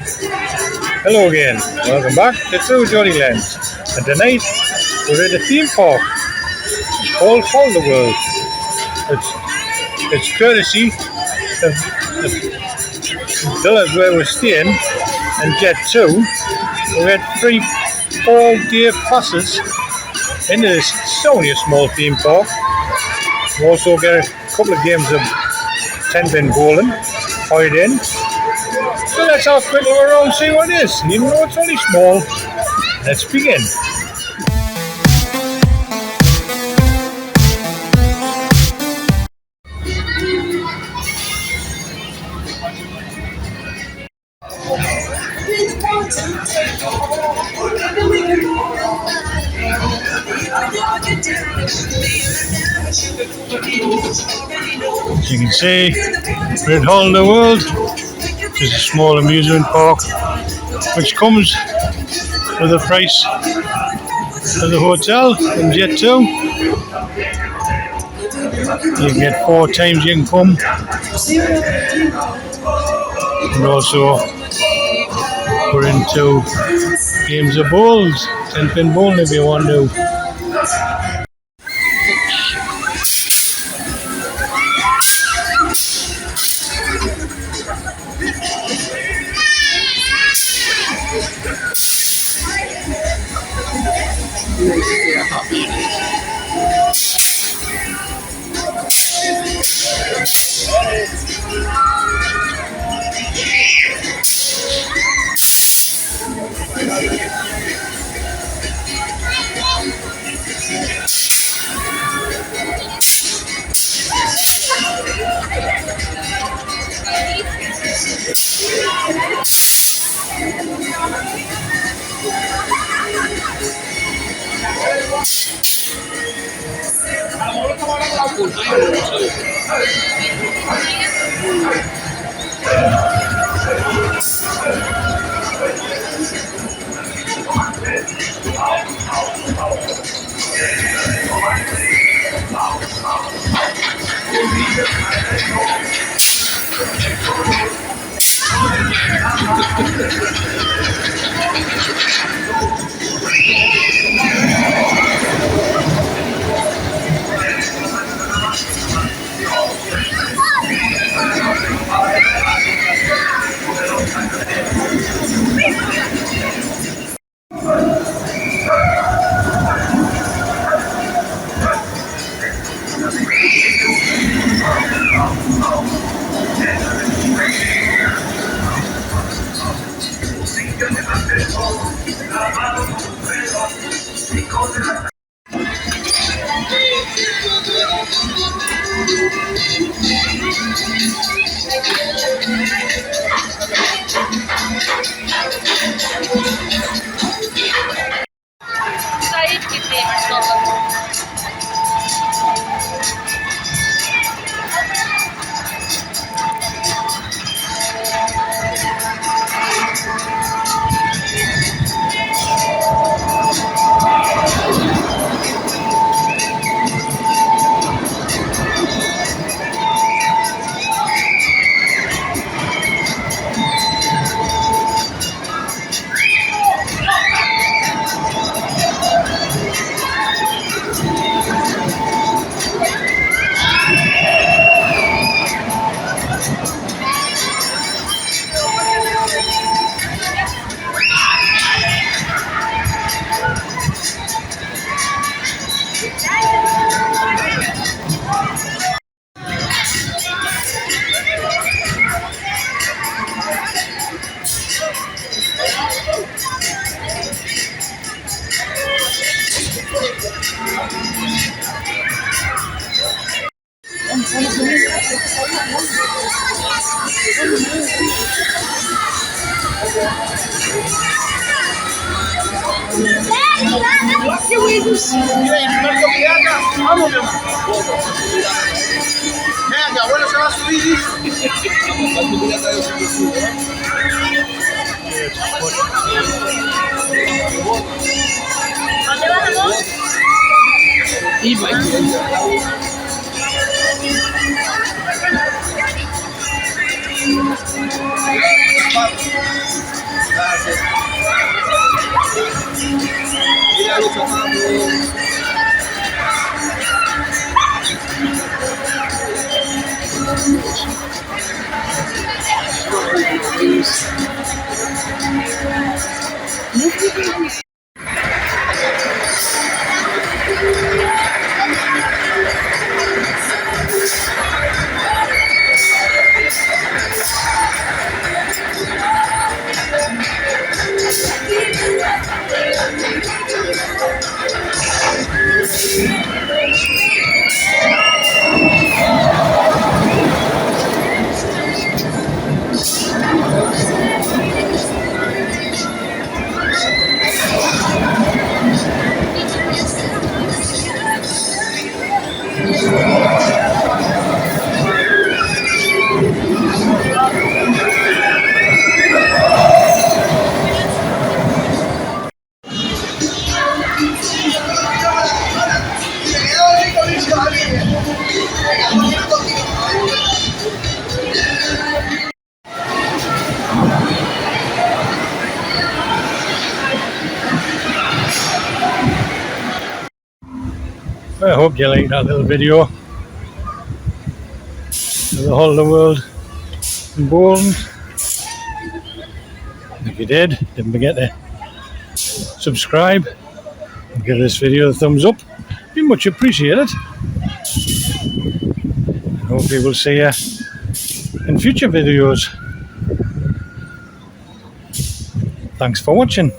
Hello again, welcome back to True Jollyland. And tonight we're at a theme park called All the World. It's courtesy of the villas where we're staying and Jet 2. We had 3 all-day passes into this. It's only a small theme park. We also get a couple of games of 10-pin bowling, tied in. So let's have a quick look around and see what it is. Even though it's only small, let's begin. As you can see, we're at All the World, which is a small amusement park, which comes with the price of the hotel in Jet 2. You can get 4 times you can come, and also we're into games of bowls, 10-pin bowling if you want to. Abuelo se va a subir. ¿Dónde vas, amor? Y That's it. Mira los zapatos. I hope you liked that little video of the whole of the world in Poland. If you did, don't forget to subscribe and give this video a thumbs up. Be much appreciated. I hope we will see you in future videos. Thanks for watching.